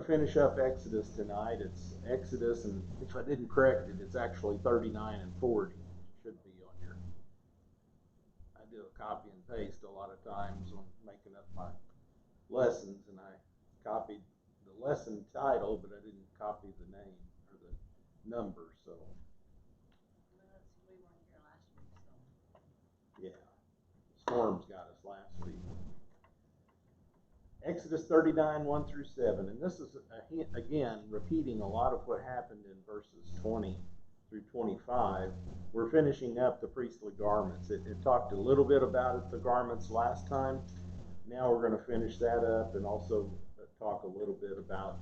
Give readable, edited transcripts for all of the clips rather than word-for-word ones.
to finish up Exodus tonight. It's Exodus, and if I didn't correct it, it's actually 39 and 40. It should be on your. I do a copy and paste a lot of times when making up my lessons, and I copied the lesson title, but I didn't copy the name or the number. So we weren't here last week, so yeah, storms got us last week. Exodus 39, 1 through 7. And this is, again, repeating a lot of what happened in verses 20 through 25. We're finishing up the priestly garments. It talked a little bit about it, the garments last time. Now we're going to finish that up and also talk a little bit about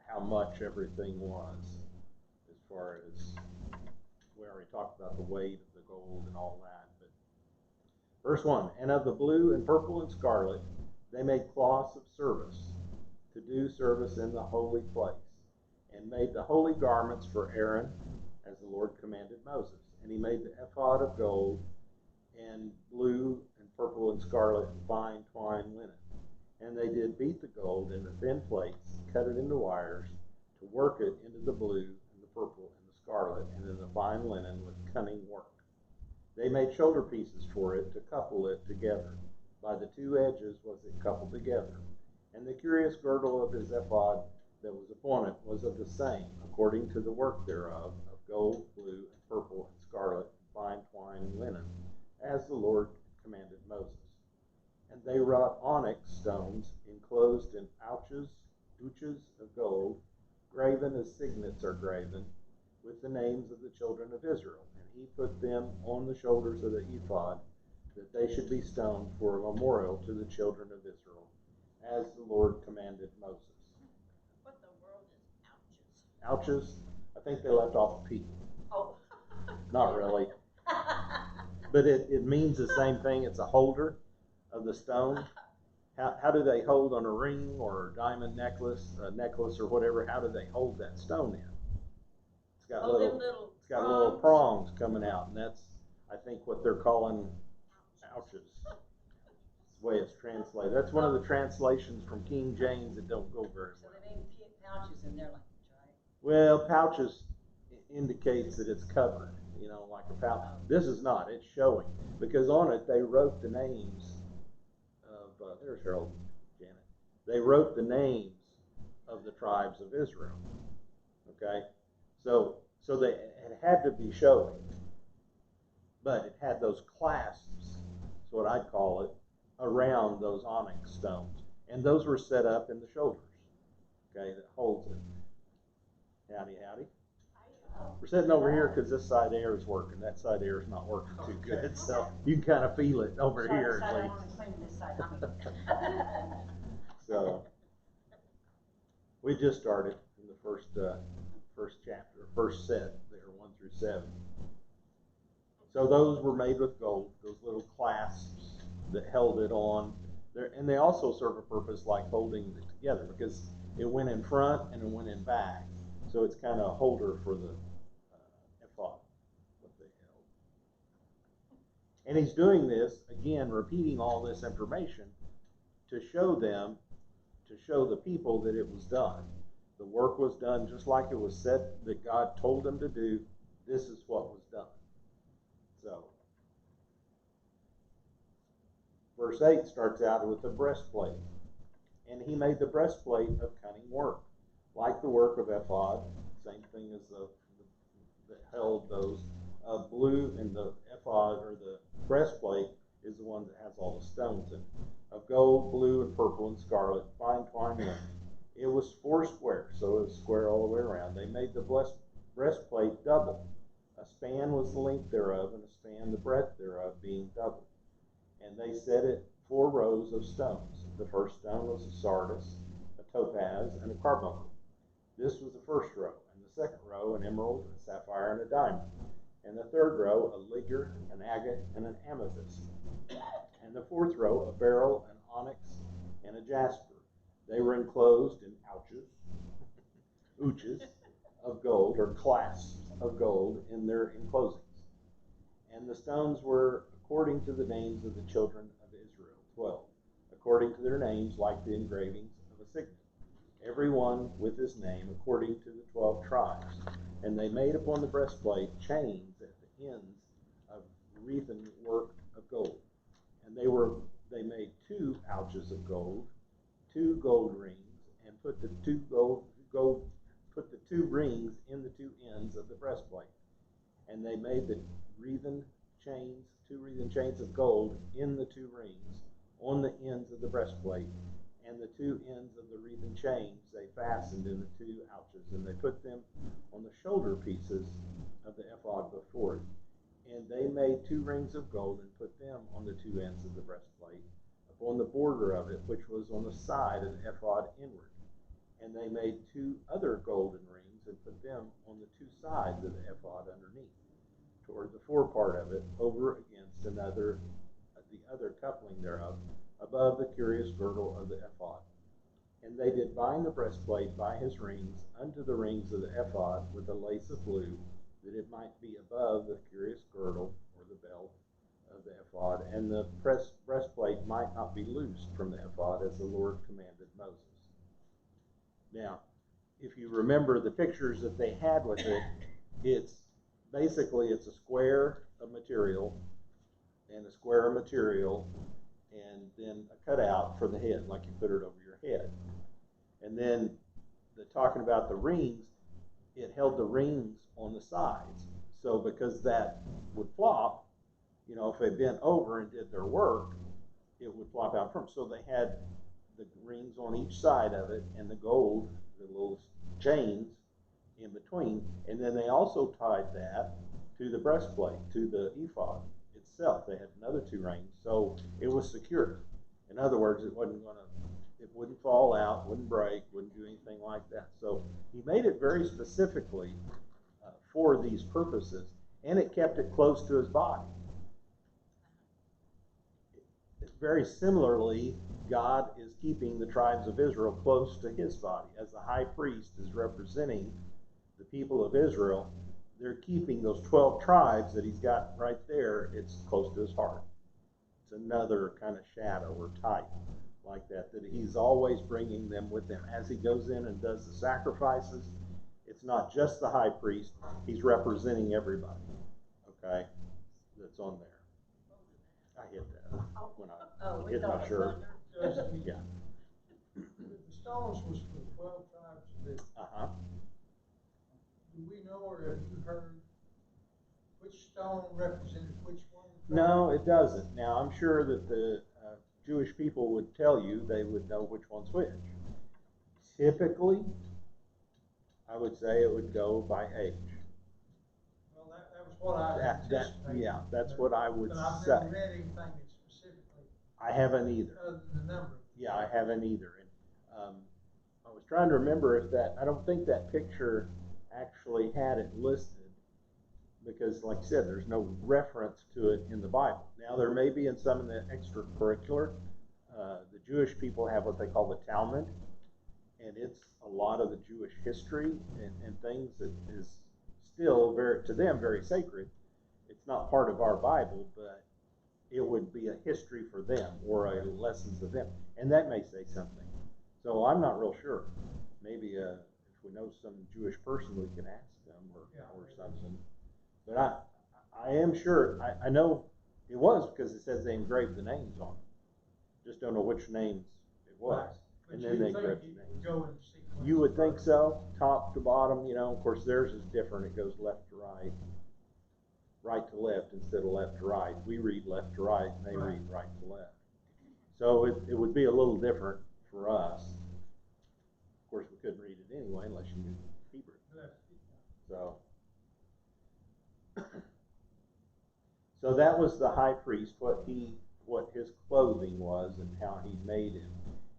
how much everything was, as far as we already talked about the weight of the gold and all that. Verse 1, and of the blue and purple and scarlet they made cloths of service to do service in the holy place, and made the holy garments for Aaron, as the Lord commanded Moses. And he made the ephod of gold and blue and purple and scarlet fine twined linen. And they did beat the gold into thin plates, cut it into wires, to work it into the blue and the purple and the scarlet, and in the fine linen with cunning work. They made shoulder pieces for it to couple it together. By the two edges was it coupled together. And the curious girdle of his ephod that was upon it was of the same, according to the work thereof, of gold, blue, and purple, and scarlet, and fine twined linen, as the Lord commanded Moses. And they wrought onyx stones enclosed in ouches of gold, graven as signets are graven, with the names of the children of Israel. And he put them on the shoulders of the ephod, that they should be stoned for a memorial to the children of Israel, as the Lord commanded Moses. What the world is ouches? Ouches? I think they left off a P. Oh. Not really. But it means the same thing. It's a holder of the stone. How do they hold on a ring or a diamond necklace, or whatever? How do they hold that stone in? It's got little prongs coming out, and that's, I think, what they're calling ouches. That's the way it's translated. That's one of the translations from King James that don't go very well. So they made pouches in there, like, right? Well, pouches indicates that it's covered, like a pouch. This is not. It's showing, because on it they wrote the names of, there's Harold, Janet. They wrote the names of the tribes of Israel. Okay? So it had to be showing, but it had those clasps, that's what I'd call it, around those onyx stones. And those were set up in the shoulders, okay, that holds it. Howdy, howdy. We're sitting over here because this side air is working. That side air is not working too good, so you can kind of feel it over here at least. So we just started in the first chapter, first set there, 1 through 7. So those were made with gold, those little clasps that held it on there, and they also serve a purpose like holding it together, because it went in front and it went in back. So it's kind of a holder for the ephod, what they held. And he's doing this, again, repeating all this information to show them, to show the people that it was done. The work was done just like it was said that God told them to do. This is what was done. So, verse 8 starts out with the breastplate. And he made the breastplate of cunning work, like the work of ephod, same thing as that held those. Blue, and the ephod, or the breastplate, is the one that has all the stones in it. Of gold, blue, and purple, and scarlet, fine twined linen. It was 4 square, so it was square all the way around. They made the breastplate double. A span was the length thereof, and a span the breadth thereof, being double. And they set it 4 rows of stones. The first stone was a sardius, a topaz, and a carbuncle. This was the first row. And the second row, an emerald, a sapphire, and a diamond. And the third row, a ligure, an agate, and an amethyst. And the fourth row, a beryl, an onyx, and a jasper. They were enclosed in ouches of gold, or clasps of gold, in their enclosings. And the stones were according to the names of the children of Israel, 12, according to their names, like the engravings of a signet, every one with his name, according to the 12 tribes. And they made upon the breastplate chains at the ends of wreathen work of gold. And they made 2 ouches of gold, 2 gold rings, and put the 2 rings in the 2 ends of the breastplate. And they made the wreathen chains, 2 wreathen chains of gold in the 2 rings on the ends of the breastplate, and the 2 ends of the wreathen chains they fastened in the 2 ouches, and they put them on the shoulder pieces of the ephod before it. And they made 2 rings of gold and put them on the 2 ends of the breastplate, upon the border of it, which was on the side of the ephod inward. And they made 2 other golden rings and put them on the 2 sides of the ephod underneath, toward the forepart of it, over against the other coupling thereof, above the curious girdle of the ephod. And they did bind the breastplate by his rings unto the rings of the ephod with a lace of blue, that it might be above the curious girdle, or the belt of the ephod, and the breastplate might not be loosed from the ephod, as the Lord commanded Moses. Now, if you remember the pictures that they had with it, it's a square of material, and a square of material, and then a cutout for the head, like you put it over your head. And then talking about the rings, it held the rings on the sides. So because that would flop, if they bent over and did their work, it would flop out from. So they had the rings on each side of it, and the gold, the little chains in between. And then they also tied that to the breastplate, to the ephod itself. They had another 2 rings, so it was secure. In other words, it wouldn't fall out, wouldn't break, wouldn't do anything like that. So he made it very specifically for these purposes, and it kept it close to his body. Very similarly, God is keeping the tribes of Israel close to his body. As the high priest is representing the people of Israel, they're keeping those 12 tribes that he's got right there, it's close to his heart. It's another kind of shadow or type like that he's always bringing them with him. As he goes in and does the sacrifices, it's not just the high priest, he's representing everybody, okay, that's on there. I hit that when I hit my shirt. Yeah. The stones was for the 12 tribes of Israel. Do we know, or have you heard which stone represented which one? No, it doesn't. Now, I'm sure that the Jewish people would tell you, they would know which one's which. Typically, I would say it would go by age. Well, that was what I anticipated. Yeah, that's what I would say. I've never read anything that specifically. I haven't either. Other than the number. Yeah, I haven't either. And I was trying to remember if I don't think that picture actually had it listed, because like I said, there's no reference to it in the Bible. Now, there may be in some of the extracurricular. The Jewish people have what they call the Talmud, and it's a lot of the Jewish history and things that is still to them very sacred. It's not part of our Bible, but it would be a history for them, or a lessons of them, and that may say something. So I'm not real sure. Maybe if we know some Jewish person, we can ask them or something. But I am sure, I know it was, because it says they engraved the names on it. Just don't know which names it was. Right. And then they engraved the names. Go in sequence. You would think so, top to bottom, of course theirs is different. It goes left to right, right to left instead of left to right. We read left to right, and they read right to left. So it would be a little different for us. Of course, we couldn't read it anyway unless you knew Hebrew. So that was the high priest, what his clothing was and how he made it.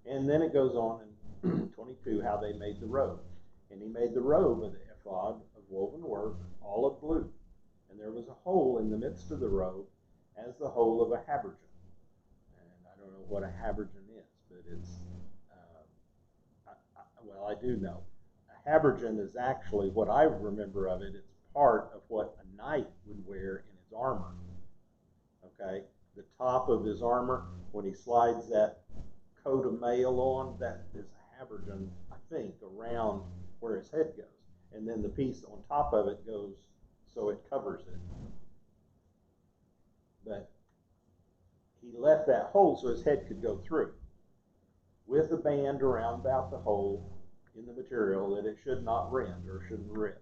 And then it goes on in 22 how they made the robe. And he made the robe of the ephod of woven work, all of blue. And there was a hole in the midst of the robe, as the hole of a habergeon. And I don't know what a habergeon is, but it's, I do know. A habergeon is actually, what I remember of it, it's part of what a knight would wear in his armor. Okay? The top of his armor, when he slides that coat of mail on, that is a habergeon, I think, around where his head goes. And then the piece on top of it goes so it covers it. But he left that hole so his head could go through, with a band around about the hole in the material that it should not rend or shouldn't rip.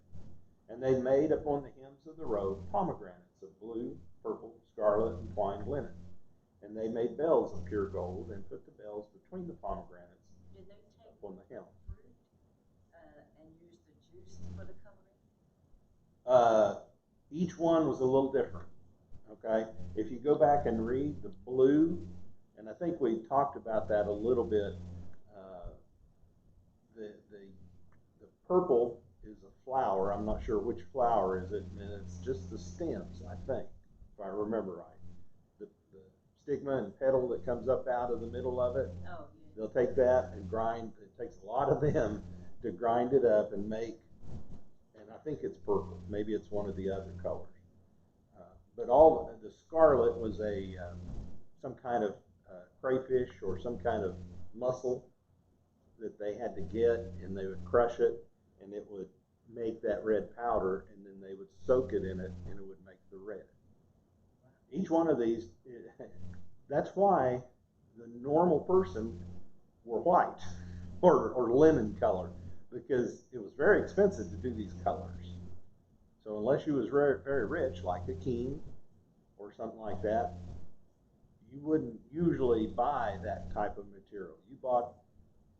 And they made upon the hems of the robe pomegranates of blue, purple, scarlet, and twined linen. And they made bells of pure gold and put the bells between the pomegranates Did they take upon the hem. fruit and use the juice for the coloring? Each one was a little different. Okay, if you go back and read the blue, and I think we talked about that a little bit. The purple is a flower. I'm not sure which flower is it, and it's just the stems, I think, if I remember right. The stigma and petal that comes up out of the middle of it. Oh, yeah. They'll take that and grind. It takes a lot of them to grind it up and make. And I think it's purple. Maybe it's one of the other colors. But all the scarlet was a some kind of crayfish or some kind of mussel that they had to get, and they would crush it, and it would make that red powder, and then they would soak it in it, and it would make the red. Each one of these, that's why the normal person were white or lemon color, because it was very expensive to do these colors. So unless you was very, very rich, like a king or something like that, you wouldn't usually buy that type of material. You bought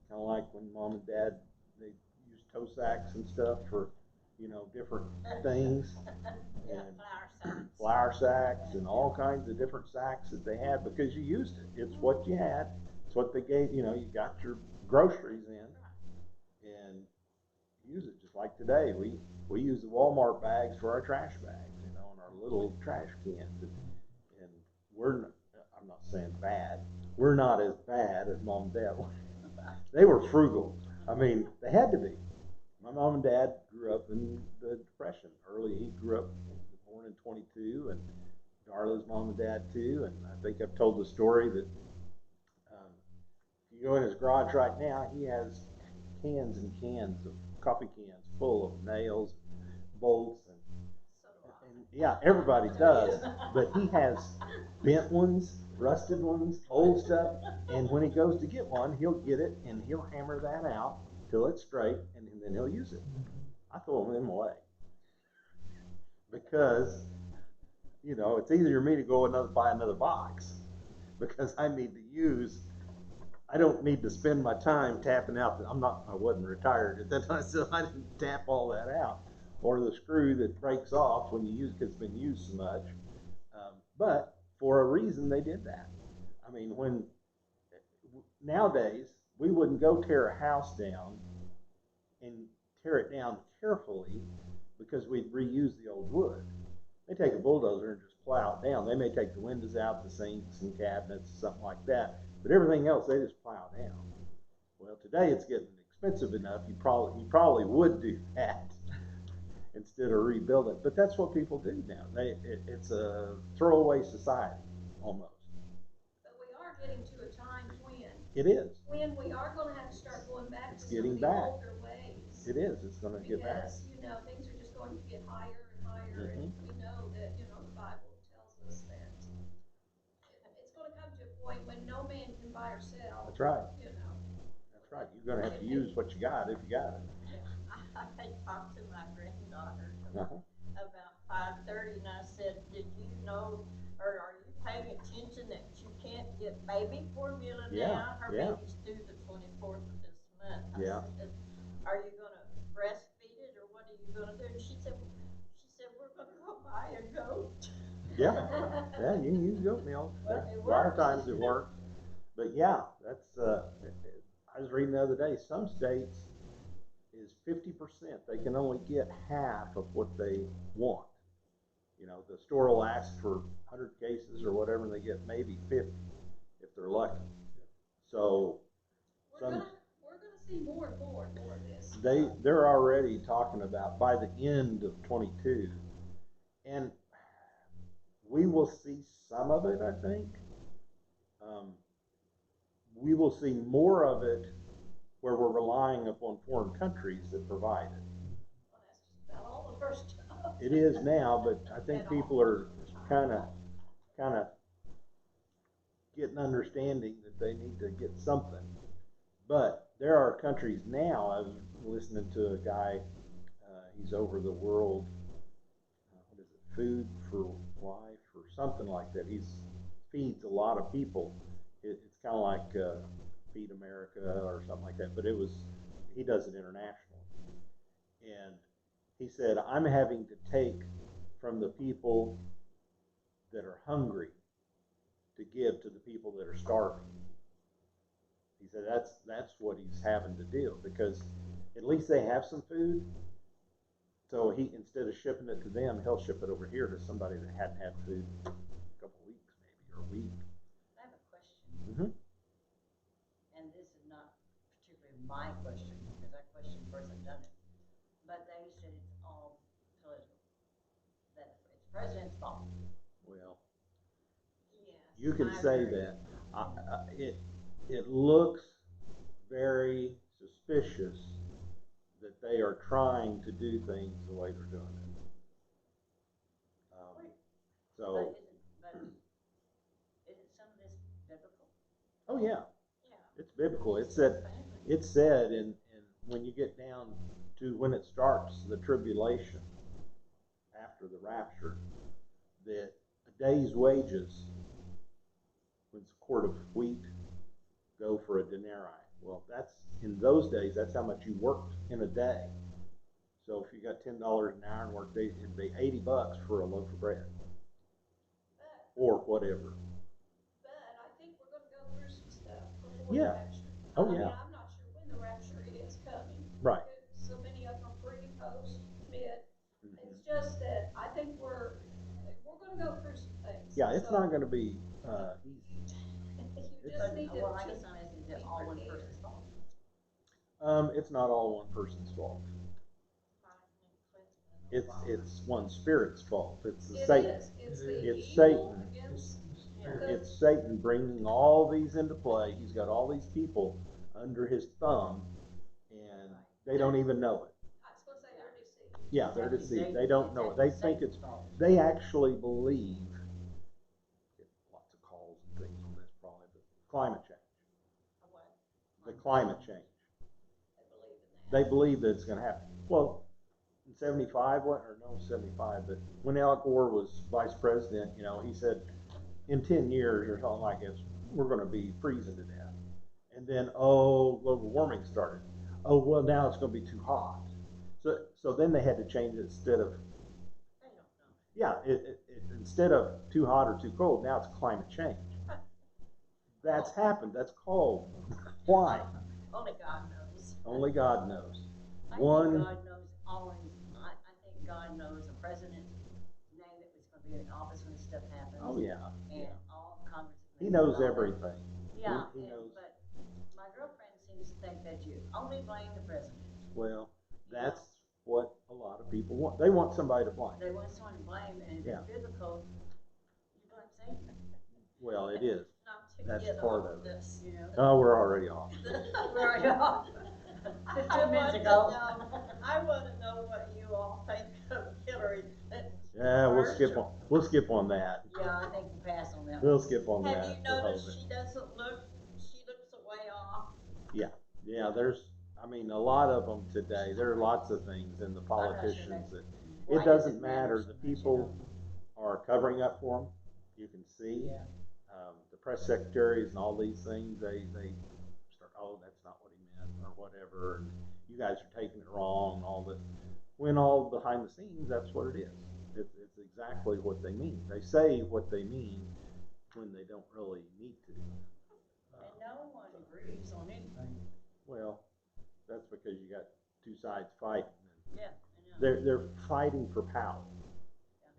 kind of like when mom and dad, they used toe sacks and stuff for, you know, different things. Yeah, And flour sacks and all kinds of different sacks that they had because you used it. It's what you had. It's what they gave, you know, you got your groceries in and use it. Just like today, we use the Walmart bags for our trash bags, you know, and our little trash cans. And we're, I'm not saying bad, we're not as bad as mom and dad were. They were frugal. I mean, they had to be. My mom and dad grew up in the Depression. He grew up, born in 22, and Darla's mom and dad too. And I think I've told the story that if you go in his garage right now, he has cans and cans of coffee cans full of nails, bolts, and yeah, everybody does. But he has bent ones, rusted ones, old stuff, and when he goes to get one, he'll get it and he'll hammer that out till it's straight, and then he'll use it. I throw them away because, you know, it's easier for me to go buy another box because I need to use. I don't need to spend my time tapping out. I wasn't retired at that time, so I didn't tap all that out, or the screw that breaks off when you use because it's been used so much. But for a reason, they did that. I mean, nowadays we wouldn't go tear a house down and tear it down carefully because we'd reuse the old wood. They take a bulldozer and just plow it down. They may take the windows out, the sinks and cabinets, something like that, but everything else they just plow down. Well, today it's getting expensive enough. You probably would do that instead of rebuild it. But that's what people do now. It's a throwaway society almost. But we are getting to a time It is. when we are going to have to start going back It's to getting some of the back. older ways. It is. It's going to get back. Because, you know, things are just going to get higher and higher, and we know that, you know, the Bible tells us that it's going to come to a point when no man can buy or sell. That's right. You know. That's right. You're going to have to use what you got if you got it. I talked to my granddaughter about 5:30, and I said, "Did you know, or are you paying attention that you can't get baby formula now? Her baby's due the 24th of this month." I said, "Are you going to breastfeed it, or what are you going to do?" And she said, "We're going to go buy a goat." Yeah, you can use goat milk. Well, A lot of times it works. But yeah, that's. I was reading the other day. Some states is 50%. They can only get half of what they want. You know, the store will ask for 100 cases or whatever, and they get maybe 50 if they're lucky. So we're gonna see more and more of this. They're already talking about by the end of 22, and we will see some of it, I think. we will see more of it where we're relying upon foreign countries that provide it. Well, that's just about all of our stuff. It is now, but I think people are kind of getting understanding that they need to get something. But there are countries now. I was listening to a guy. He's over the world. What is it? Food for Life or something like that. He feeds a lot of people. It's kind of like Feed America or something like that. But he does it internationally. And he said, I'm having to take from the people that are hungry to give to the people that are starving. He said that's what he's having to do, because at least they have some food. So he, instead of shipping it to them, he'll ship it over here to somebody that hadn't had food in a couple of weeks, maybe, or a week. I have a question. Mm-hmm. And this is not particularly my question, because I questioned the person that done it. But they said it's all political. That it's the president's fault. Well, Yes, you can I say agree. that. It looks very suspicious that they are trying to do things the way they're doing it. So, But isn't some of this biblical? oh yeah, Yeah. it's biblical. It's said in when you get down to when it starts the tribulation after the rapture, that a day's wages, when it's a quart of wheat, go for a denarii. Well, that's in those days. That's how much you worked in a day. So if you got $10 an hour and worked, it'd be $80 for a loaf of bread, or whatever. But I think we're gonna go through some stuff before Yeah. the rapture. Oh, I mean, yeah. I'm not sure when the rapture is coming. Right. So many of them are pre, post, mid. Mm-hmm. It's just that I think we're gonna go through some things. Yeah, it's So not going to be easy. You just need to. Well, I guess I'm asking, is it all one person's fault? It's not all one person's fault. It's one spirit's fault. It's the It Satan. is. It's the It's evil Satan. against It's Satan bringing all these into play. He's got all these people under his thumb, and they don't even know it. I was gonna say they're deceived. Yeah, they're deceived. They don't know it. They think it's. They actually believe. Get lots of calls and things on this probably, but climate change. What? The climate change. They believe in that. They believe that it's going to happen. Well, in 75, or no 75, but when Al Gore was vice president, he said in 10 years or something like this, we're going to be freezing to death. And then, global warming started. Oh, well, now it's going to be too hot. So then they had to change it instead of, They don't know. yeah, instead of too hot or too cold, now it's climate change. That's happened. That's called. Why? Only God knows. Only God knows. I think God knows always. I think God knows the president's name that was going to be in office when this stuff happens. Oh yeah. And all Congress. He knows everything. Yeah, He knows. But my girlfriend seems to think that you only blame the president. Well, that's what a lot of people want. They want somebody to blame. They want someone to blame, and if it's biblical, you blame Satan. Well, it is. Not to That's get part off of it. this. Oh, we're already off. We're already off. 15 minutes ago. I want to know what you all think of Hillary Clinton's Yeah, we'll commercial. skip on that. Yeah, I think we'll pass on that. We'll skip on Have that. you noticed she looks a way off? Yeah, a lot of them today. There are lots of things in the politicians that it doesn't matter. The people are covering up for them. You can see the press secretaries and all these things. They start, that's not what he meant or whatever. And you guys are taking it wrong. When all behind the scenes, that's what it is. It's exactly what they mean. They say what they mean when they don't really need to. And no one agrees on anything. Well, that's because you got two sides fighting. Yeah, I know. They're fighting for power.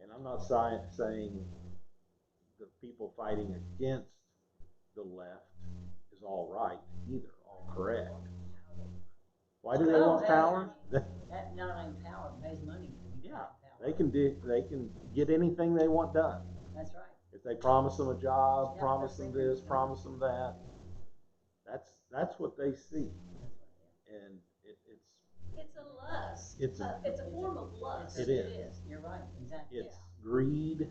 And I'm not saying the people fighting against the left is all right either, all correct. Why do they want power? That not only power, pays money. Yeah, they can get anything they want done. That's right. If they promise them a job, promise them this, promise them that. that's what they see, and It's a lust. It's It's a form of lust. It is. You're right, exactly. it's greed,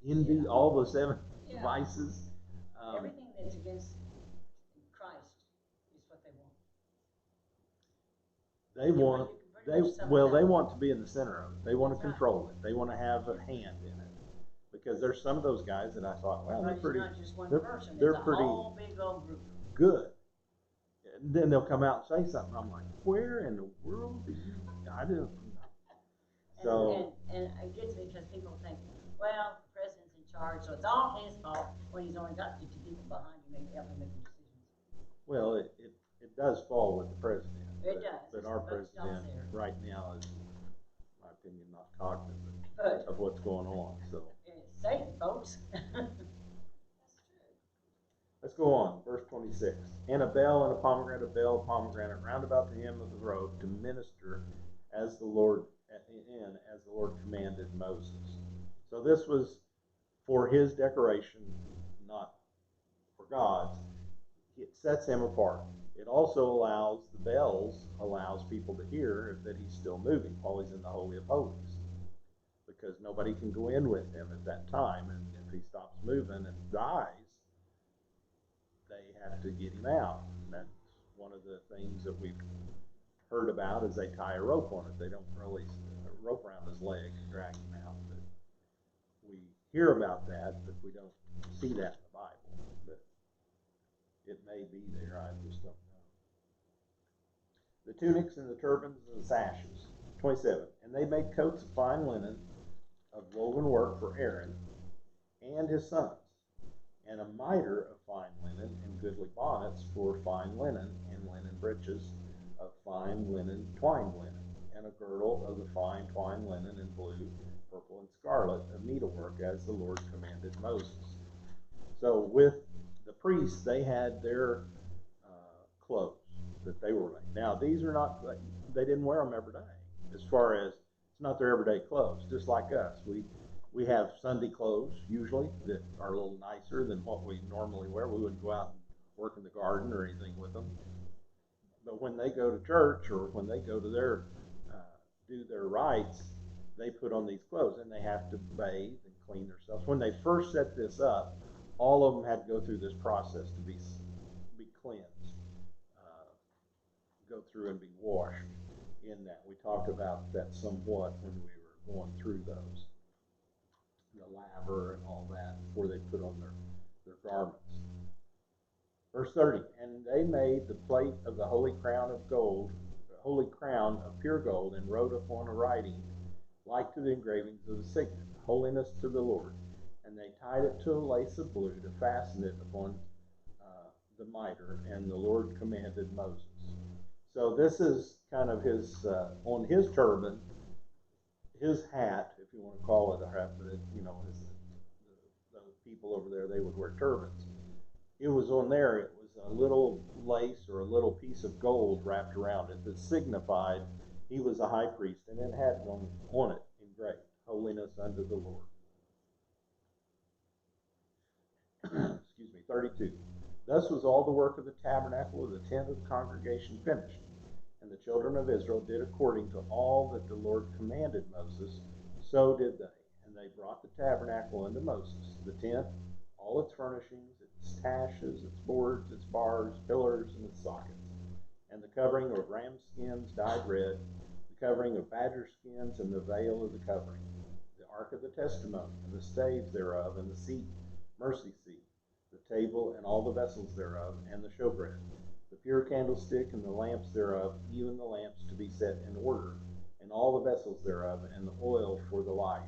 envy, all the seven Yeah. vices. Everything that's against Christ is what they want. They want You can pretty much sum it they up. want to be in the center of it. They want to That's right. control it. They want to have a hand in it. Because there's some of those guys that I thought, well, they're But pretty, it's not just one they're- person, they're it's a pretty whole big old group. good. And then they'll come out and say something. I'm like, where in the world did you? I didn't. So And it gets me because people think, well, the president's in charge, so it's all his fault when he's only got 50 people behind him helping make the decisions. well, it does fall with the president. It does. But our But it stops president there. right now is, in my opinion, not cognizant But of what's going on. So it's Satan, folks. let's go on. Verse 26. And a bell and a pomegranate round about the hem of the robe to minister as the Lord commanded Moses. So this was for his decoration, not for God's. It sets him apart. It also allows people to hear that he's still moving while he's in the Holy of Holies, because nobody can go in with him at that time, and if he stops moving and dies, they have to get him out. And that's one of the things that we've heard about is they tie a rope on it. They don't release a rope around his leg and drag him out. But we hear about that, but we don't see that in the Bible. But it may be there. I just don't know. The tunics and the turbans and the sashes. 27. And they made coats of fine linen of woven work for Aaron and his sons, and a mitre of fine linen, and goodly bonnets for fine linen, and linen breeches of fine linen, twined linen, and a girdle of the fine twined linen in blue, purple, and scarlet of needlework, as the Lord commanded Moses. So with the priests, they had their clothes that they were wearing. Now these are not, they didn't wear them every day. As far as, it's not their everyday clothes. Just like us, we have Sunday clothes usually that are a little nicer than what we normally wear. We wouldn't go out and work in the garden or anything with them. But when they go to church or when they go to their do their rites, they put on these clothes, and they have to bathe and clean themselves. When they first set this up, all of them had to go through this process to be cleansed, go through and be washed in that. We talked about that somewhat when we were going through those, the laver and all that, before they put on their garments. Verse 30, and they made the plate of the holy crown of gold, the holy crown of pure gold, and wrote upon a writing like to the engravings of the signet, holiness to the Lord. And they tied it to a lace of blue to fasten it upon the mitre, and the Lord commanded Moses. So this is kind of his, on his turban, his hat, if you want to call it a hat, but the people over there, they would wear turbans. It was on there, it was a little lace or a little piece of gold wrapped around it that signified he was a high priest, and it had on it engraved, holiness unto the Lord. Excuse me, 32. Thus was all the work of the tabernacle of the tent of the congregation finished. And the children of Israel did according to all that the Lord commanded Moses, so did they. And they brought the tabernacle unto Moses, the tent, all its furnishings, its sashes, its boards, its bars, pillars, and its sockets, and the covering of ram skins dyed red, the covering of badger skins, and the veil of the covering, the ark of the testimony, and the staves thereof, and the seat, mercy seat, the table, and all the vessels thereof, and the showbread, the pure candlestick, and the lamps thereof, even the lamps to be set in order, and all the vessels thereof, and the oil for the light,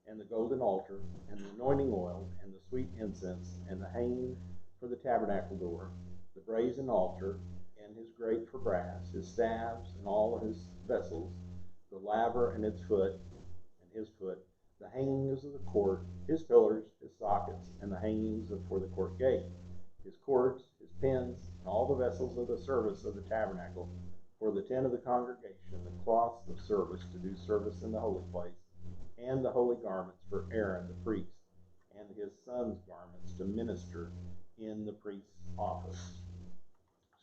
and the golden altar, and the anointing oil, and the sweet incense, and the hanging for the tabernacle door, the brazen altar, and his grate for brass, his staves, and all his vessels, the laver and its foot, and his foot, the hangings of the court, his pillars, his sockets, and the hangings for the court gate, his cords, his pins, and all the vessels of the service of the tabernacle, for the tent of the congregation, the cloths of service to do service in the holy place, and the holy garments for Aaron the priest, and his sons' garments to minister in the priest's office.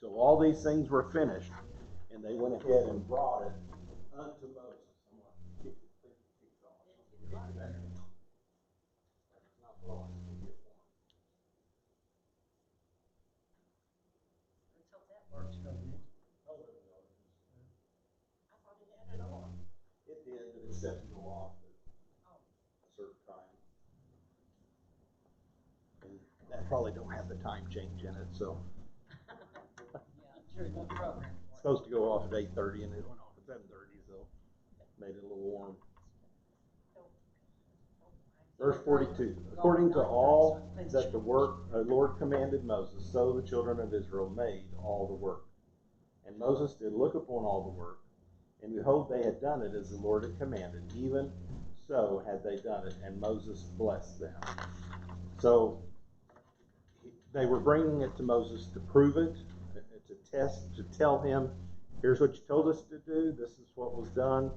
So all these things were finished, and they went ahead and brought it unto Moses. I'm going to kick it off. Kick it back. It's not blowing. It's going to get warm. Let's hope that works, doesn't it? Oh, it will. I thought it had it on. It did, but it set to go off at a certain time. And that probably don't have the time change in it, so. Yeah, I'm sure no program. It's supposed to go off at 8:30 and it went off at 7:30, so made it a little warm. Verse 42, according to all that the Lord commanded Moses, so the children of Israel made all the work. And Moses did look upon all the work, and behold, they had done it as the Lord had commanded, even so had they done it, and Moses blessed them. So they were bringing it to Moses to prove it, to test, to tell him, here's what you told us to do, this is what was done.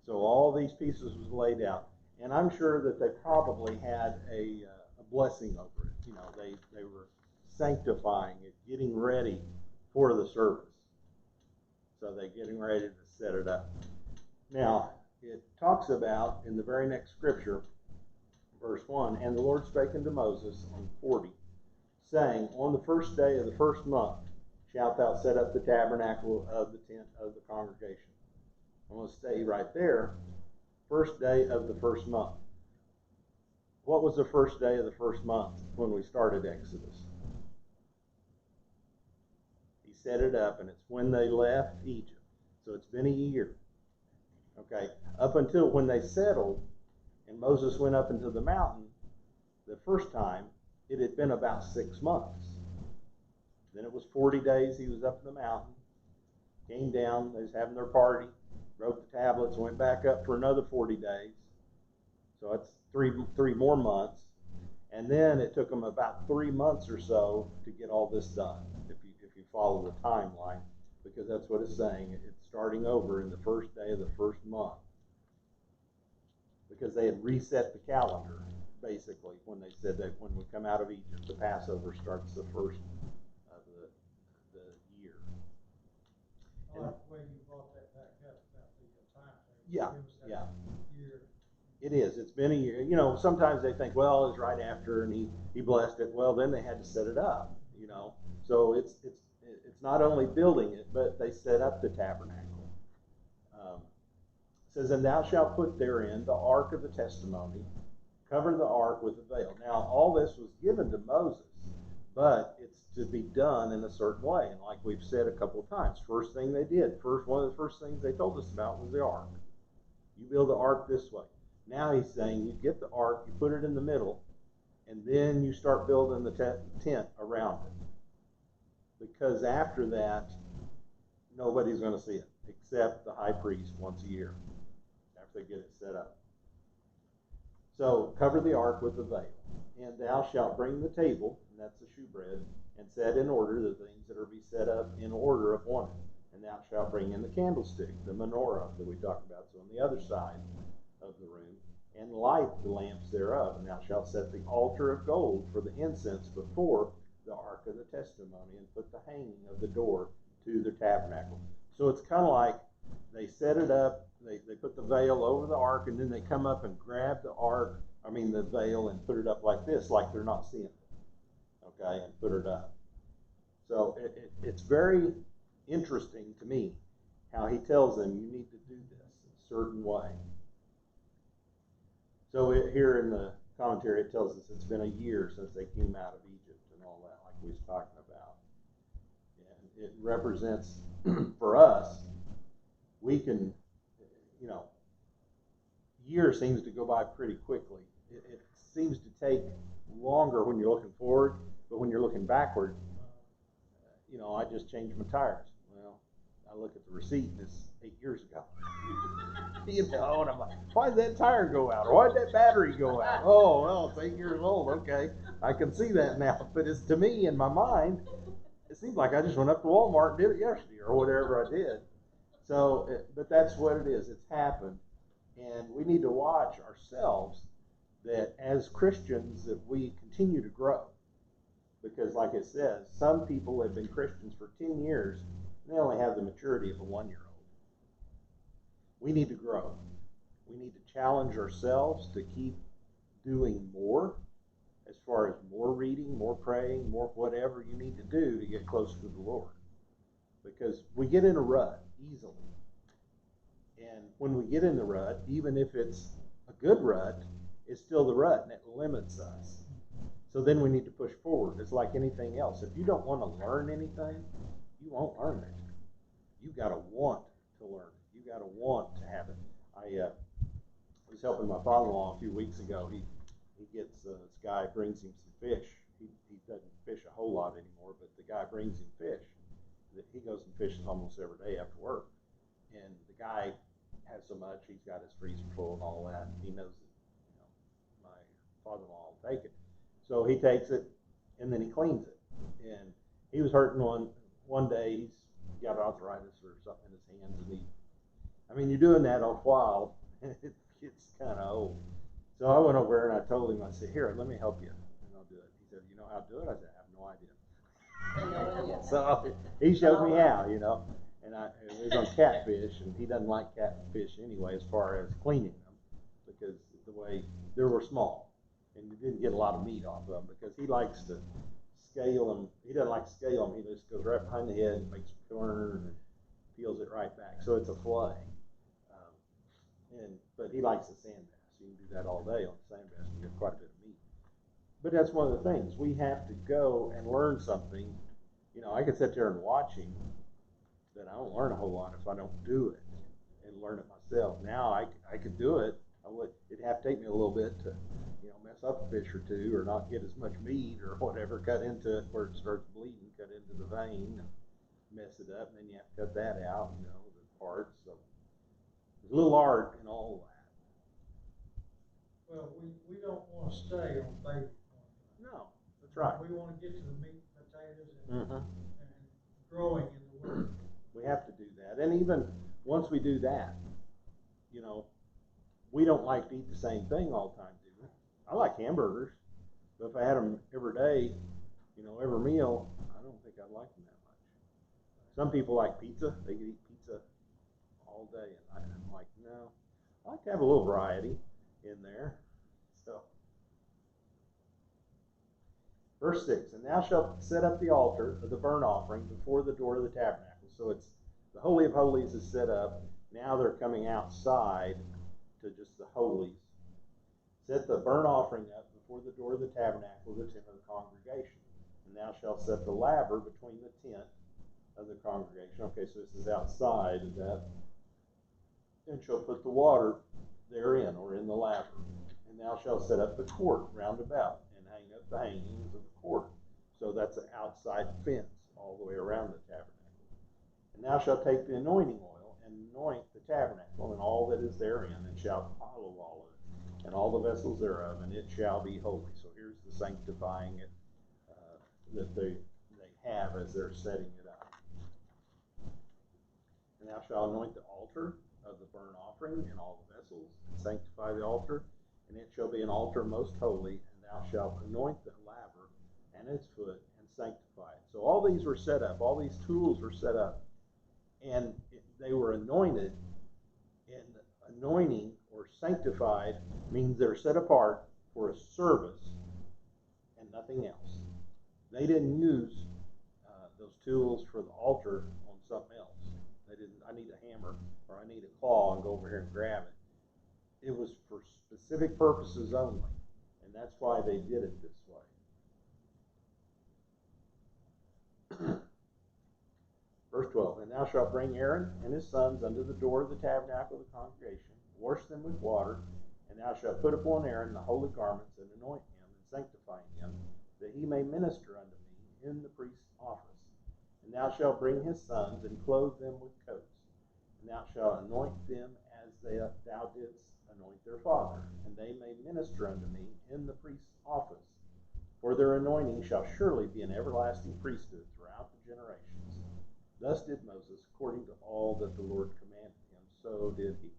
So all these pieces was laid out. And I'm sure that they probably had a blessing over it. You know, they were sanctifying it, getting ready for the service. So they're getting ready to set it up. Now, it talks about in the very next scripture, verse 1, and the Lord spake unto Moses on 40, saying, on the first day of the first month shalt thou set up the tabernacle of the tent of the congregation. I'm going to stay right there. First day of the first month. What was the first day of the first month when we started Exodus? He set it up, and it's when they left Egypt. So it's been a year. Okay, up until when they settled, and Moses went up into the mountain the first time, it had been about 6 months. Then it was 40 days he was up in the mountain, came down, they was having their party, wrote the tablets, went back up for another 40 days. So it's three more months. And then it took them about 3 months or so to get all this done, if you follow the timeline, because that's what it's saying. It's starting over in the first day of the first month. Because they had reset the calendar, basically, when they said that when we come out of Egypt, the Passover starts the first of the year. I like the way you brought that back up about the timetable. Yeah, It was that yeah. year. It is. It's been a year. You know, sometimes they think, well, it was right after, and he blessed it. Well, then they had to set it up. You know, so it's not only building it, but they set up the tabernacle. It says, and thou shalt put therein the ark of the testimony, cover the ark with a veil. Now, all this was given to Moses, but it's to be done in a certain way. And like we've said a couple of times, first thing they did, one of the first things they told us about was the ark. You build the ark this way. Now he's saying you get the ark, you put it in the middle, and then you start building the tent around it. Because after that, nobody's going to see it, except the high priest once a year, after they get it set up. So cover the ark with the veil. And thou shalt bring the table, and that's the shewbread, and set in order the things that are to be set up in order upon it. And thou shalt bring in the candlestick, the menorah that we talked about, so on the other side of the room, and light the lamps thereof. And thou shalt set the altar of gold for the incense before the ark of the testimony, and put the hanging of the door to the tabernacle. So it's kind of like they set it up, they put the veil over the ark, and then they come up and grab the veil, and put it up like this, like they're not seeing it. Okay, and put it up. So it's very interesting to me how he tells them you need to do this a certain way. So here in the commentary it tells us it's been a year since they came out of Egypt and all that, like we was talking about. And it represents, for us, we can, year seems to go by pretty quickly. It seems to take longer when you're looking forward, but when you're looking backward, I just changed my tires. Well, I look at the receipt and it's 8 years ago. And I'm like, why did that tire go out? Or why did that battery go out? Oh, well, it's 8 years old. Okay, I can see that now. But it's, to me, in my mind, it seems like I just went up to Walmart and did it yesterday or whatever I did. So, but that's what it is. It's happened. And we need to watch ourselves that as Christians that we continue to grow. Because like it says, some people have been Christians for 10 years, and they only have the maturity of a 1-year-old. We need to grow. We need to challenge ourselves to keep doing more, as far as more reading, more praying, more whatever you need to do to get closer to the Lord. Because we get in a rut easily. And when we get in the rut, even if it's a good rut, it's still the rut, and it limits us. So then we need to push forward. It's like anything else. If you don't want to learn anything, you won't learn it. You got to want to learn it. You got to want to have it. I was helping my father-in-law a few weeks ago. He gets, this guy brings him some fish. He doesn't fish a whole lot anymore, but the guy brings him fish. He goes and fishes almost every day after work. And the guy has so much, he's got his freezer full and all that. And he knows that, my father-in-law will take it. So he takes it, and then he cleans it. And he was hurting one day. He's got arthritis or something in his hands. And you're doing that a while, and it gets kind of old. So I went over there, and I told him, I said, here, let me help you, and I'll do it. He said, you know how to do it? I said, I have no idea. So he showed me how, and it was on catfish, and he doesn't like catfish anyway as far as cleaning them, because the way they were small. And you didn't get a lot of meat off of them because he likes to scale them. He doesn't like to scale them. He just goes right behind the head and makes a corner and peels it right back. So it's a fillet. But he likes the sand bass. You can do that all day on the sand bass and get quite a bit of meat. But that's one of the things. We have to go and learn something. I could sit there and watch him, but I don't learn a whole lot if I don't do it and learn it myself. Now I could do it. It'd have to take me a little bit to mess up a fish or two, or not get as much meat or whatever, cut into it where it starts bleeding, cut into the vein, and mess it up, and then you have to cut that out, the parts. So there's a little art in all that. Well, we don't want to stay on baby corn. No, that's right. We want to get to the meat and potatoes and growing in the Word. We have to do that. And even once we do that, we don't like to eat the same thing all the time, do we? I like hamburgers, but if I had them every day, every meal, I don't think I'd like them that much. Some people like pizza. They can eat pizza all day, and I'm like, no. I like to have a little variety in there. So, verse 6, and thou shalt set up the altar of the burnt offering before the door of the tabernacle. So it's the Holy of Holies is set up. Now they're coming outside to just the holies. Set the burnt offering up before the door of the tabernacle, the tent of the congregation. And thou shalt set the laver between the tent of the congregation. Okay, so this is outside of that. And shalt put the water therein, or in the laver. And thou shalt set up the court round about, and hang up the hangings of the court. So that's an outside fence all the way around the tabernacle. And thou shalt take the anointing oil, and anoint the tabernacle, and all that is therein, and shalt hallow all of it, and all the vessels thereof, and it shall be holy. So here's the sanctifying it that they have as they're setting it up. And thou shalt anoint the altar of the burnt offering and all the vessels, and sanctify the altar, and it shall be an altar most holy, and thou shalt anoint the laver and its foot, and sanctify it. So all these were set up, all these tools were set up, and they were anointed, and anointing or sanctified means they're set apart for a service and nothing else. They didn't use those tools for the altar on something else. They didn't, I need a hammer or I need a claw and go over here and grab it. It was for specific purposes only, and that's why they did it this way. Verse 12, and thou shalt bring Aaron and his sons unto the door of the tabernacle of the congregation, wash them with water, and thou shalt put upon Aaron the holy garments, and anoint him, and sanctify him, that he may minister unto me in the priest's office. And thou shalt bring his sons, and clothe them with coats, and thou shalt anoint them as thou didst anoint their father, and they may minister unto me in the priest's office. For their anointing shall surely be an everlasting priesthood throughout the generations. Thus did Moses, according to all that the Lord commanded him, so did he.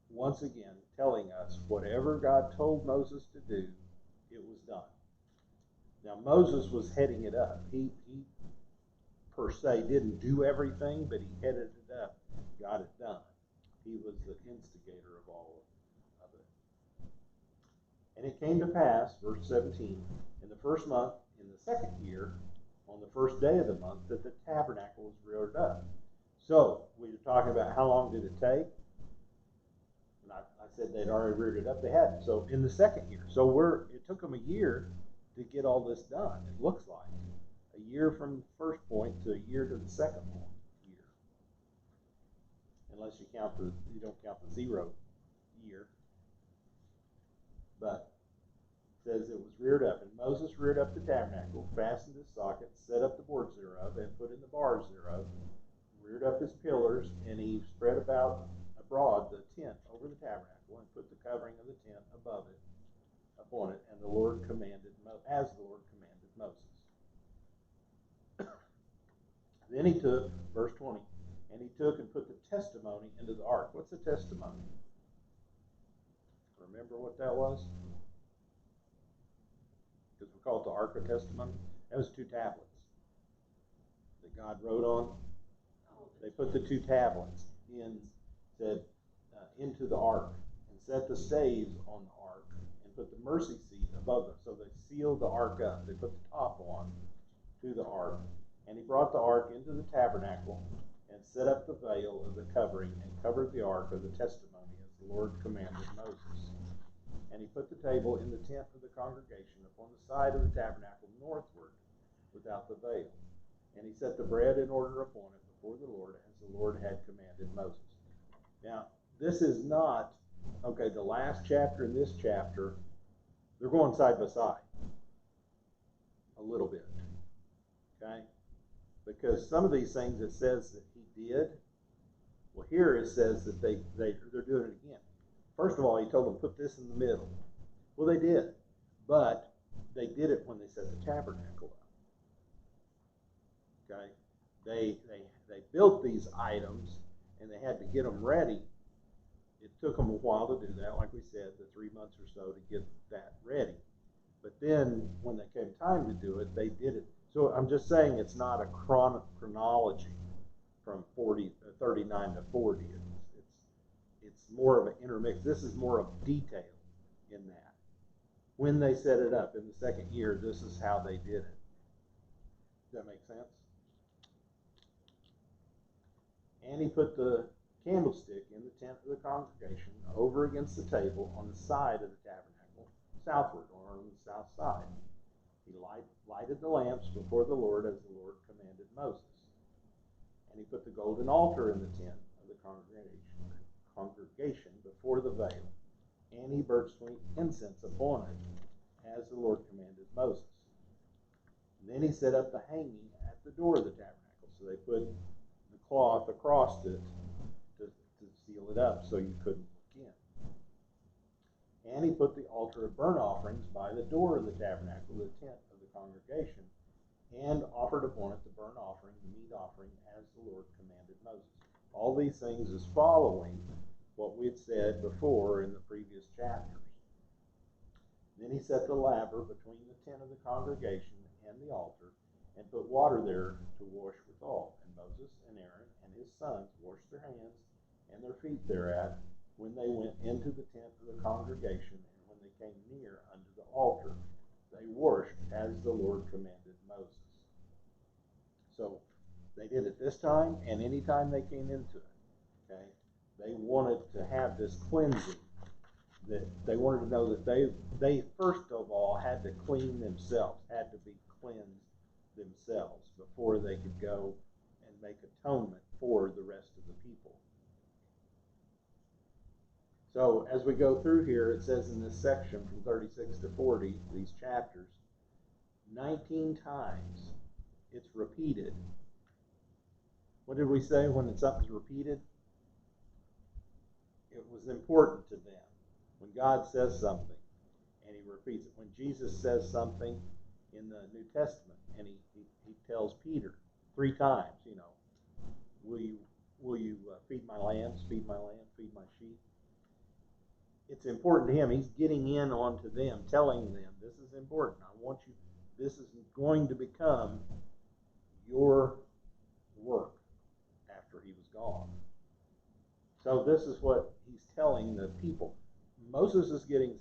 Once again, telling us whatever God told Moses to do, it was done. Now Moses was heading it up. He per se didn't do everything, but he headed it up, got it done. He was the instigator of all of it. And it came to pass, verse 17, in the first month, in the second year, on the first day of the month, that the tabernacle was reared up. So, we were talking about how long did it take? And I said they'd already reared it up. They hadn't. So, in the second year. So, it took them a year to get all this done, it looks like. A year from the first point to a year to the second year. Unless you don't count the 0 year. But it says it was reared up. And Moses reared up the tabernacle, fastened his sockets, set up the boards thereof, and put in the bars thereof, reared up his pillars, and he spread abroad the tent over the tabernacle, and put the covering of the tent above it, upon it, and the Lord commanded, as the Lord commanded Moses. Then he took, verse 20, and he took and put the testimony into the ark. What's the testimony? Remember what that was? Because we call it the Ark of Testimony. That was 2 tablets that God wrote on. They put the 2 tablets into the ark, and set the staves on the ark, and put the mercy seat above them. So they sealed the ark up. They put the top on to the ark. And he brought the ark into the tabernacle, and set up the veil of the covering, and covered the ark of the testimony, as the Lord commanded Moses. And he put the table in the tent of the congregation upon the side of the tabernacle northward, without the veil. And he set the bread in order upon it before the Lord, as the Lord had commanded Moses. Now, this is not, the last chapter and this chapter, they're going side by side. A little bit. Okay? Because some of these things it says that he did. Well, here it says that they're doing it again. First of all, he told them, put this in the middle. Well, they did. But they did it when they set the tabernacle up. Okay? They built these items, and they had to get them ready. It took them a while to do that, like we said, the 3 months or so to get that ready. But then, when it came time to do it, they did it. So I'm just saying it's not a chronology from 39 to 40. It's more of an intermix. This is more of detail in that. When they set it up in the second year, this is how they did it. Does that make sense? And he put the candlestick in the tent of the congregation over against the table on the side of the tabernacle, southward, or on the south side. He lighted the lamps before the Lord, as the Lord commanded Moses. And he put the golden altar in the tent of the congregation before the veil. And he burnt sweet incense upon it, as the Lord commanded Moses. And then he set up the hanging at the door of the tabernacle. So they put the cloth across it to seal it up so you couldn't look in. And he put the altar of burnt offerings by the door of the tabernacle, the tent of the congregation, and offered upon it the burnt offering, the meat offering, as the Lord commanded Moses. All these things is following what we had said before in the previous chapters. Then he set the laver between the tent of the congregation and the altar, and put water there to wash withal. And Moses and Aaron and his sons washed their hands and their feet thereat, when they went into the tent of the congregation, and when they came near unto the altar, they washed as the Lord commanded Moses. So they did it this time, and any time they came into it. Okay, they wanted to have this cleansing. That they wanted to know that they first of all had to clean themselves, had to be cleansed themselves before they could go and make atonement for the rest of the people. So as we go through here, it says in this section from 36 to 40, these chapters, 19 times it's repeated. What did we say when something's repeated? It was important to them. When God says something and he repeats it. When Jesus says something in the New Testament and he tells Peter 3 times, will you feed my lambs, feed my lamb, feed my sheep? It's important to him. He's getting in onto them, telling them, this is important. I want you, This is going to become your work after he was gone. So this is what he's telling the people. Moses is getting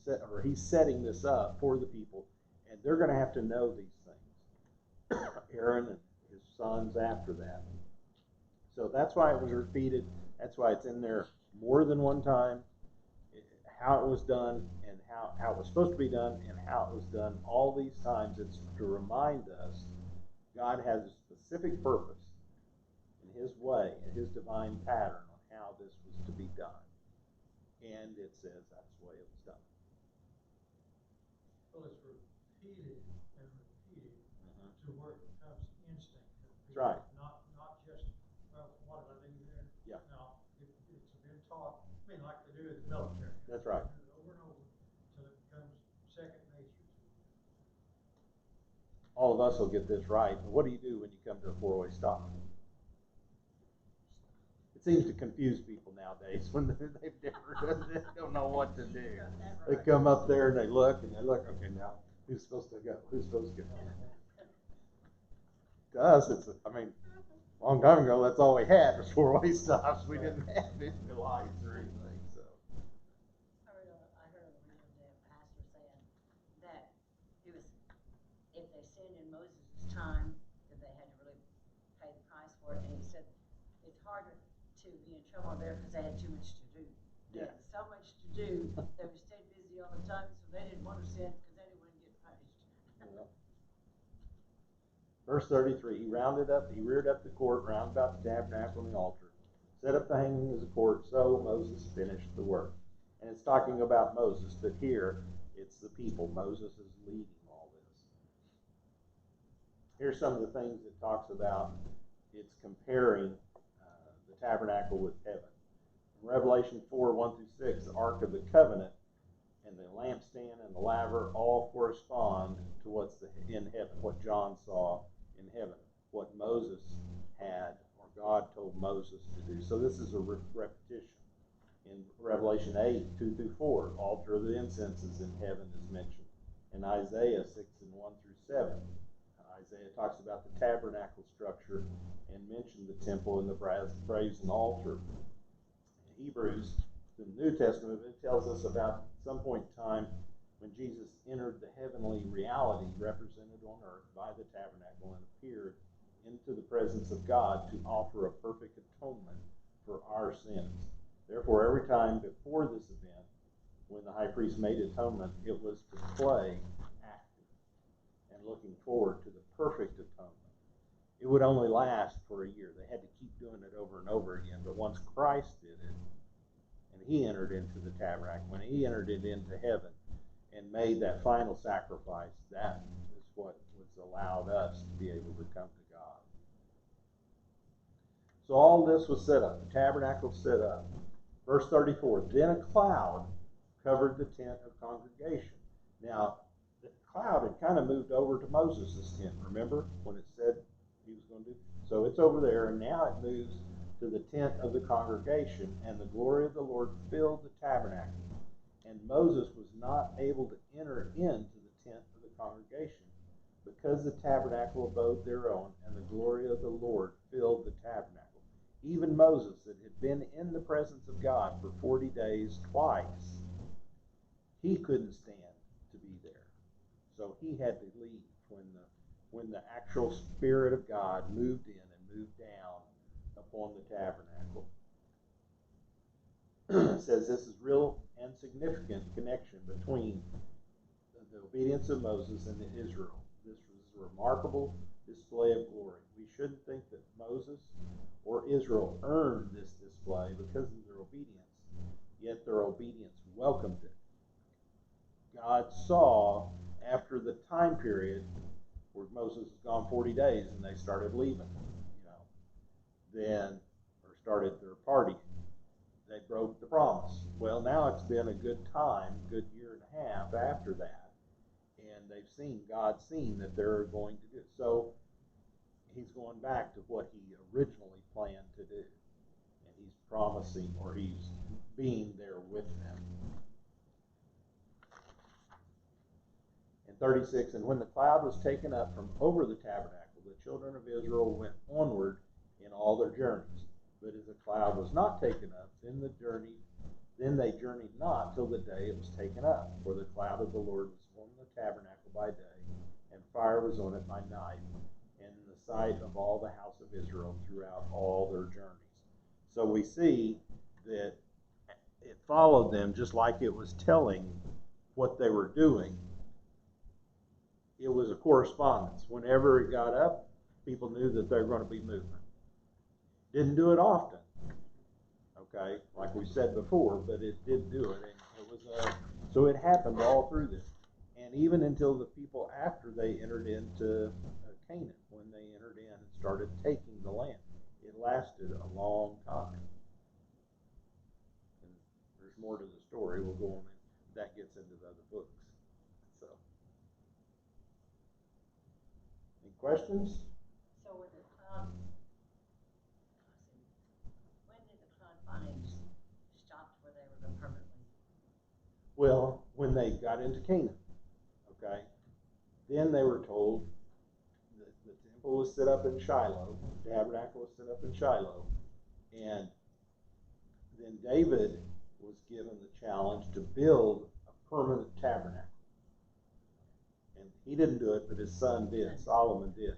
or he's setting this up for the people, and they're going to have to know these things. Aaron and his sons after that. So that's why it was repeated. That's why it's in there more than one time. How it was done and how it was supposed to be done and how it was done all these times. It's to remind us God has a specific purpose in his way, in his divine pattern on how this was to be done. And it says that's the way it was done. Well, it's repeated and repeated to where it becomes instinct. That's right. Not just, well, what did I do there? Yeah. No, it's been taught, I mean, like they do in the military. That's right. Over and over until it becomes second nature. All of us will get this right. But what do you do when you come to a four-way stop? It seems to confuse people nowadays when they've never they don't know what to do. They come up there and they look, okay, now who's supposed to go? Who's supposed to go? To us, it's, a long time ago, that's all we had was four-way stops. We didn't have any lights or anything, so. I heard a real damn pastor saying that it was, if they sinned in Moses' time, that they had to really pay the price for it. And he said it's harder to be in trouble there because they had too much to do. They had so much to do, they were staying busy all the time, so they didn't want to sin because then they wouldn't get punished. Yeah. Verse 33, he reared up the court round about the tabernacle and the altar, set up the hanging as a court, so Moses finished the work. And it's talking about Moses, but here it's the people. Moses is leading all this. Here's some of the things it talks about. It's comparing the tabernacle with heaven. In Revelation 4, 1 through 6, the Ark of the Covenant and the lampstand and the laver all correspond to what's in heaven, what John saw in heaven, what Moses had, or God told Moses to do. So this is a repetition. In Revelation 8, 2 through 4, altar of the incense is in heaven is mentioned. In Isaiah 6 and 1 through 7, Isaiah talks about the tabernacle structure and mentioned the temple and the brazen altar. In Hebrews, the New Testament, it tells us about some point in time when Jesus entered the heavenly reality represented on earth by the tabernacle and appeared into the presence of God to offer a perfect atonement for our sins. Therefore, every time before this event, when the high priest made atonement, it was to play active and looking forward to the perfect atonement. It would only last for a year. They had to keep doing it over and over again. But once Christ did it, and he entered into the tabernacle, when he entered it into heaven and made that final sacrifice, that is what was allowed us to be able to come to God. So all this was set up. The tabernacle was set up. Verse 34, then a cloud covered the tent of congregation. Now, the cloud had kind of moved over to Moses' tent, remember, when it said he was going to do. So it's over there, and now it moves to the tent of the congregation, and the glory of the Lord filled the tabernacle. And Moses was not able to enter into the tent of the congregation because the tabernacle abode thereon, and the glory of the Lord filled the tabernacle. Even Moses, that had been in the presence of God for 40 days twice, he couldn't stand to be there. So he had to leave when the actual Spirit of God moved in and moved down upon the tabernacle. It says this is real and significant connection between the obedience of Moses and Israel. This was a remarkable display of glory. We shouldn't think that Moses or Israel earned this display because of their obedience, yet their obedience welcomed it. God saw after the time period where Moses was gone 40 days and they started leaving, then, or started their party, they broke the promise. Well, now it's been a good time, good year and a half after that, and God's seen that they're going to do it. So he's going back to what he originally planned to do, and he's promising, or he's being there with them. And 36, and when the cloud was taken up from over the tabernacle, the children of Israel went onward in all their journeys. But as the cloud was not taken up, then they journeyed not till the day it was taken up. For the cloud of the Lord was on the tabernacle by day, and fire was on it by night, and in the sight of all the house of Israel throughout all their journeys. So we see that it followed them just like it was telling what they were doing. It was a correspondence. Whenever it got up, people knew that they were going to be moving. Didn't do it often, okay, like we said before, but it did do it, and it was so it happened all through this, and even until the people after they entered into Canaan, when they entered in and started taking the land, it lasted a long time. And there's more to the story. We'll go on, and that gets into the other books. So, any questions? So when the cloud, when did the cloud finally stop where they were permanently? Well, when they got into Canaan, okay, then they were told that the temple was set up in Shiloh, the tabernacle was set up in Shiloh, and then David was given the challenge to build a permanent tabernacle. And he didn't do it, but his son did, Solomon did.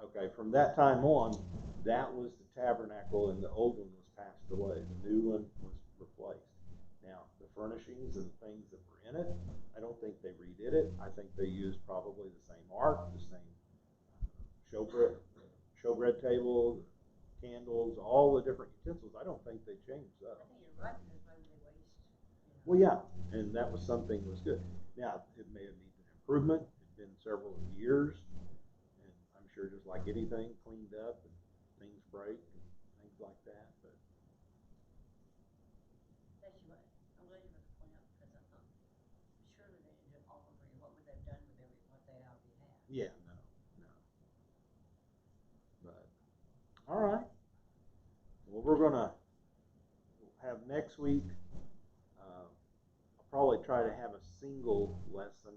Okay, from that time on, that was the tabernacle, and the old one was passed away. The new one was replaced. Now, the furnishings and the things that were in it, I don't think they redid it. I think they used probably the same ark, the same showbread table, the candles, all the different utensils. I don't think they changed those. I think you're right, because maybe they waste. Well, yeah, and that was something that was good. Now, it may have needed improvement. It's been several years, and I'm sure just like anything, cleaned up, and things break, and things like that, but I'm glad you brought the point up, because I thought, surely they didn't do it all over again. What would they have done with what they already had? yeah, no. But, all right. Well, we're going to have next week, I'll probably try to have a single lesson.